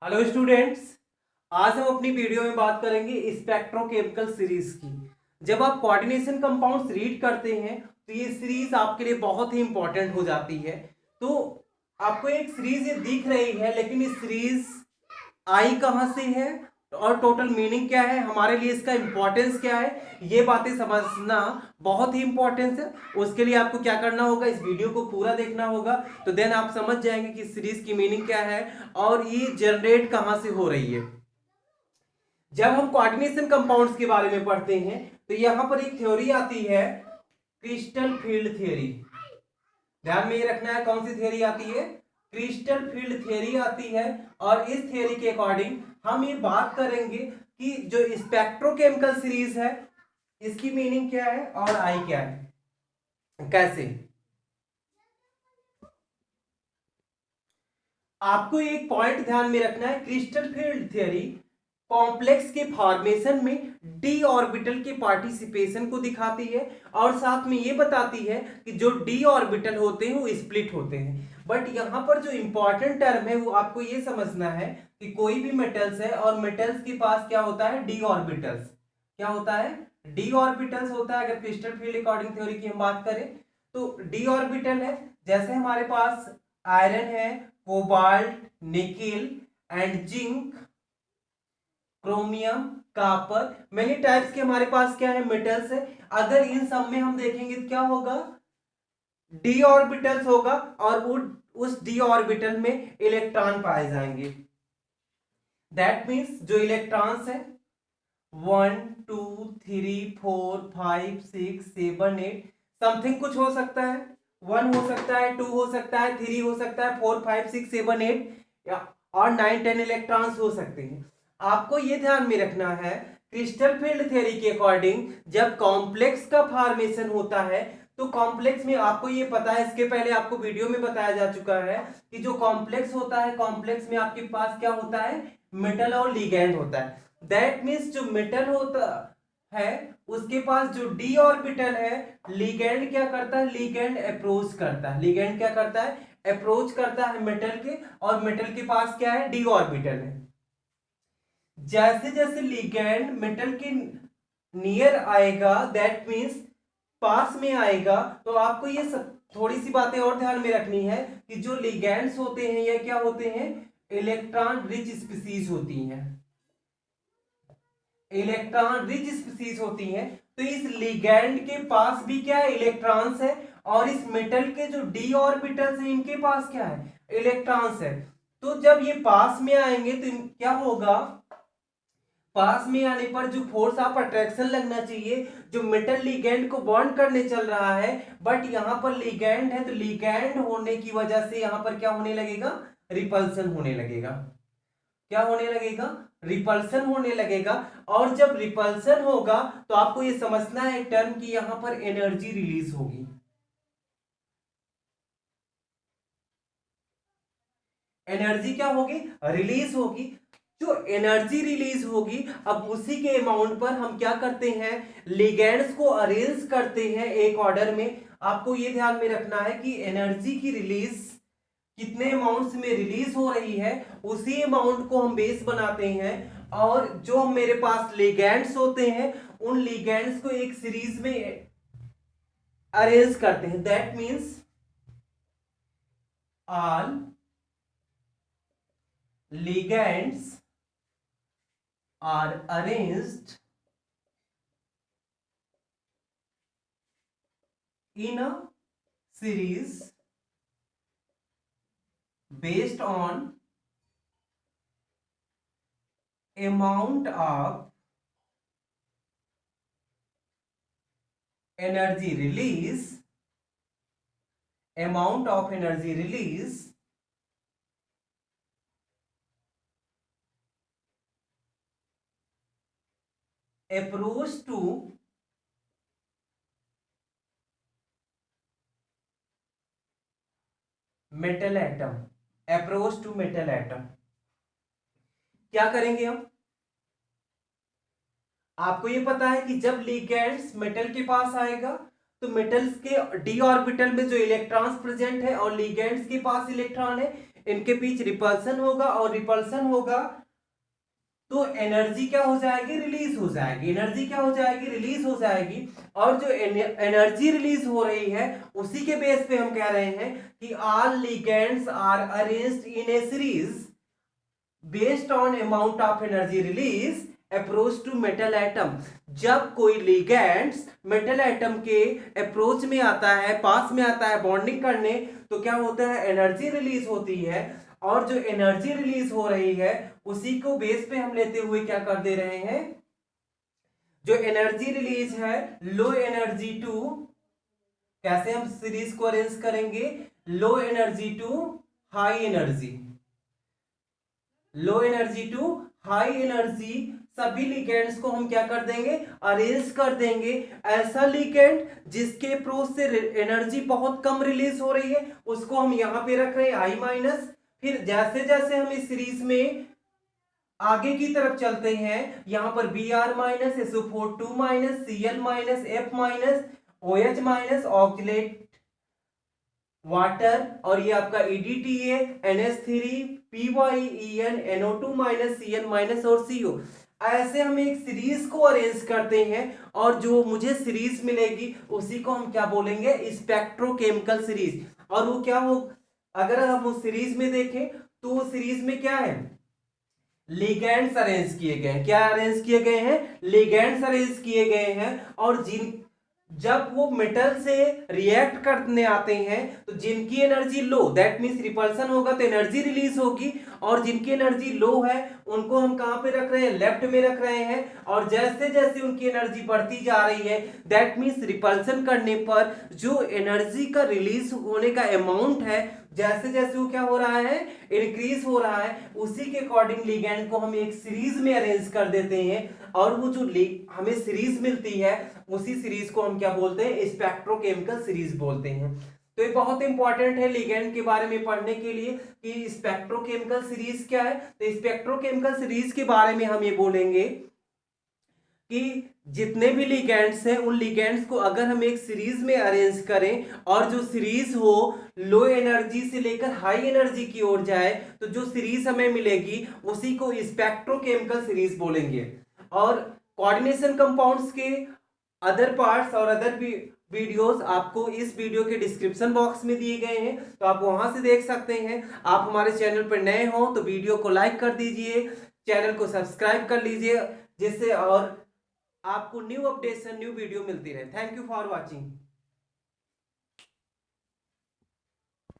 Hello students. आज हम अपनी वीडियो में बात करेंगे स्पेक्ट्रोकेमिकल सीरीज की। जब आप कोऑर्डिनेशन कंपाउंड्स रीड करते हैं तो ये सीरीज आपके लिए बहुत ही इंपॉर्टेंट हो जाती है। तो आपको एक सीरीज ये दिख रही है, लेकिन इस सीरीज आई कहाँ से है और टोटल मीनिंग क्या है, हमारे लिए इसका इंपॉर्टेंस क्या है, ये बातें समझना बहुत ही इंपॉर्टेंस है। उसके लिए आपको क्या करना होगा, इस वीडियो को पूरा देखना होगा। तो देन आप समझ जाएंगे कि सीरीज की मीनिंग क्या है और ये जनरेट कहां से हो रही है। जब हम कोऑर्डिनेशन कंपाउंड्स के बारे में पढ़ते हैं तो यहां पर एक थ्योरी आती है, क्रिस्टल फील्ड थ्योरी। ध्यान में ये रखना है, कौन सी थ्योरी आती है, क्रिस्टल फील्ड थ्योरी आती है। और इस थ्योरी के अकॉर्डिंग हम ये बात करेंगे कि जो स्पेक्ट्रोकेमिकल सीरीज है इसकी मीनिंग क्या है और आई क्या है, कैसे। आपको एक पॉइंट ध्यान में रखना है, क्रिस्टल फील्ड थ्योरी कॉम्प्लेक्स के फॉर्मेशन में डी ऑर्बिटल के पार्टिसिपेशन को दिखाती है और साथ में ये बताती है कि जो डी ऑर्बिटल होते हैं वो स्प्लिट होते हैं। बट यहां पर जो इंपॉर्टेंट टर्म है वो आपको ये समझना है कि कोई भी मेटल्स है और मेटल्स के पास क्या होता है, डी ऑर्बिटल्स। क्या होता है, डी ऑर्बिटल्स होता है। अगर क्रिस्टल फील्ड अकॉर्डिंग थ्योरी की हम बात करें तो डी ऑर्बिटल है, जैसे हमारे पास आयरन है, cobalt, nickel and zinc, chromium, copper, many types के हमारे पास क्या है, मेटल्स है। अगर इन सब में हम देखेंगे तो क्या होगा, डी ऑर्बिटल्स होगा और उस डी ऑर्बिटल में इलेक्ट्रॉन पाए जाएंगे। दैट मीन्स जो इलेक्ट्रॉन्स है 1 2 3 4 5 6 7 8 समथिंग कुछ हो सकता है, 1 हो सकता है, 2 हो सकता है, 3 हो सकता है, 4 5 6 7 8 और 9 10 इलेक्ट्रॉन्स हो सकते हैं। आपको यह ध्यान में रखना है, क्रिस्टल फील्ड थ्योरी के अकॉर्डिंग जब कॉम्प्लेक्स का फॉर्मेशन होता है तो कॉम्प्लेक्स में आपको ये पता है, इसके पहले आपको वीडियो में बताया जा चुका है कि जो कॉम्प्लेक्स होता है, कॉम्प्लेक्स में आपके पास क्या होता है, मेटल और लिगैंड होता है। दैट मीन्स जो मेटल होता है उसके पास जो डी ऑर्बिटल है, लिगैंड क्या करता है, लिगैंड अप्रोच करता है। लिगैंड क्या करता है, अप्रोच करता है मेटल के, और मेटल के पास क्या है, डी ऑर्बिटल है। जैसे जैसे लिगैंड मेटल के नियर आएगा, दैट मीन्स पास में आएगा, तो आपको ये सब थोड़ी सी बातें और ध्यान में रखनी है कि जो लिगैंड्स होते हैं ये क्या होते हैं, इलेक्ट्रॉन रिच स्पीसीज होती हैं। इलेक्ट्रॉन रिच स्पीसीज होती हैं। तो इस लिगैंड के पास भी क्या है, इलेक्ट्रॉन्स है, और इस मेटल के जो डी ऑर्बिटल्स हैं इनके पास क्या है, इलेक्ट्रॉन्स है। तो जब ये पास में आएंगे तो क्या होगा, पास में आने पर जो फोर्स ऑफ अट्रैक्शन लगना चाहिए, जो मेटल लिगैंड को बॉन्ड करने चल रहा है, बट यहां पर लिगैंड है, तो लिगैंड होने की वजह से यहां पर क्या होने लगेगा, रिपल्सन होने लगेगा। क्या होने लगेगा, रिपल्सन होने लगेगा। और जब रिपल्सन होगा तो आपको यह समझना है टर्म की यहां पर एनर्जी रिलीज होगी। एनर्जी क्या होगी, रिलीज होगी। जो एनर्जी रिलीज होगी, अब उसी के अमाउंट पर हम क्या करते हैं, लिगैंड्स को अरेंज करते हैं एक ऑर्डर में। आपको यह ध्यान में रखना है कि एनर्जी की रिलीज कितने अमाउंट्स में रिलीज हो रही है, उसी अमाउंट को हम बेस बनाते हैं। और जो मेरे पास लिगैंड्स होते हैं उन लिगैंड्स को एक सीरीज में अरेंज करते हैं। That means all ligands are arranged in a series based on amount of energy release, amount of energy release approach to metal atom, approach to metal atom. क्या करेंगे हम, आपको ये पता है कि जब लिगैंड्स मेटल के पास आएगा तो मेटल्स के डी ऑर्बिटल में जो इलेक्ट्रॉन्स प्रेजेंट है और लिगैंड्स के पास इलेक्ट्रॉन है, इनके बीच रिपल्सन होगा, और रिपल्सन होगा तो एनर्जी क्या हो जाएगी, रिलीज हो जाएगी। एनर्जी क्या हो जाएगी, रिलीज हो जाएगी। और जो एनर्जी रिलीज हो रही है उसी के बेस पे हम कह रहे हैं कि all ligands are arranged in a series based on amount of energy release approach to metal atom. जब कोई लिगेंड्स मेटल एटम के अप्रोच में आता है, पास में आता है बॉन्डिंग करने, तो क्या होता है, एनर्जी रिलीज होती है। और जो एनर्जी रिलीज हो रही है उसी को बेस पे हम लेते हुए क्या कर दे रहे हैं, जो एनर्जी रिलीज है लो एनर्जी टू, कैसे हम सीरीज को अरेंज करेंगे, low energy to high energy, low energy to high energy, सभी लिगेंड्स को हम क्या कर देंगे, अरेंज कर देंगे। ऐसा लिगेंड जिसके अप्रोच से एनर्जी बहुत कम रिलीज हो रही है उसको हम यहां पे रख रहे हैं आई माइनस। फिर जैसे जैसे हम इस सीरीज में आगे की तरफ चलते हैं, यहां पर B R minus, SO4 minus, Cl minus, F minus, OH minus, oxalate water, और ये आपका EDTA, NH3, PYEN, NO2 minus, Cl minus और CO। ऐसे हम एक सीरीज को अरेंज करते हैं और जो मुझे सीरीज मिलेगी उसी को हम क्या बोलेंगे, स्पेक्ट्रोकेमिकल सीरीज। और वो क्या हो, अगर हम उस सीरीज में देखें तो वो सीरीज में क्या है, लिगेंड्स अरेंज किए गए हैं। क्या अरेंज किए गए हैं, लिगेंड्स अरेंज किए गए हैं। और जब वो मेटल से रिएक्ट करने आते हैं तो जिनकी energy low, that means repulsion होगा तो एनर्जी रिलीज होगी, और जिनकी एनर्जी लो है उनको हम कहां पे रख रहे हैं, लेफ्ट में रख रहे हैं। और जैसे जैसे उनकी एनर्जी बढ़ती जा रही है, दैट मींस रिपल्सन करने पर जो एनर्जी का रिलीज होने का अमाउंट है, जैसे जैसे वो क्या हो रहा है, इंक्रीज हो रहा है, उसी के अकॉर्डिंग लिगेंड को हम एक सीरीज में अरेंज कर देते हैं। और वो जो हमें सीरीज मिलती है उसी सीरीज को हम क्या बोलते हैं, स्पेक्ट्रोकेमिकल सीरीज बोलते हैं। तो ये बहुत इंपॉर्टेंट है लिगेंड के बारे में पढ़ने के लिए कि स्पेक्ट्रोकेमिकल सीरीज क्या है। तो स्पेक्ट्रोकेमिकल सीरीज के बारे में हम ये बोलेंगे कि जितने भी लिगेंड्स हैं उन लिगेंड्स को अगर हम एक सीरीज में अरेंज करें और जो सीरीज हो लो एनर्जी से लेकर हाई एनर्जी की ओर जाए, तो जो सीरीज हमें मिलेगी उसी को स्पेक्ट्रोकेमिकल सीरीज बोलेंगे। और कोऑर्डिनेशन कंपाउंड्स के अदर पार्ट्स और अदर वीडियोस आपको इस वीडियो के डिस्क्रिप्शन बॉक्स में दिए गए हैं, तो आप वहां से देख सकते हैं। आप हमारे चैनल पर नए हो तो वीडियो को लाइक कर दीजिए, चैनल को सब्सक्राइब कर लीजिए, जिससे और आपको न्यू अपडेशन, न्यू वीडियो मिलती रहे। Thank you for watching.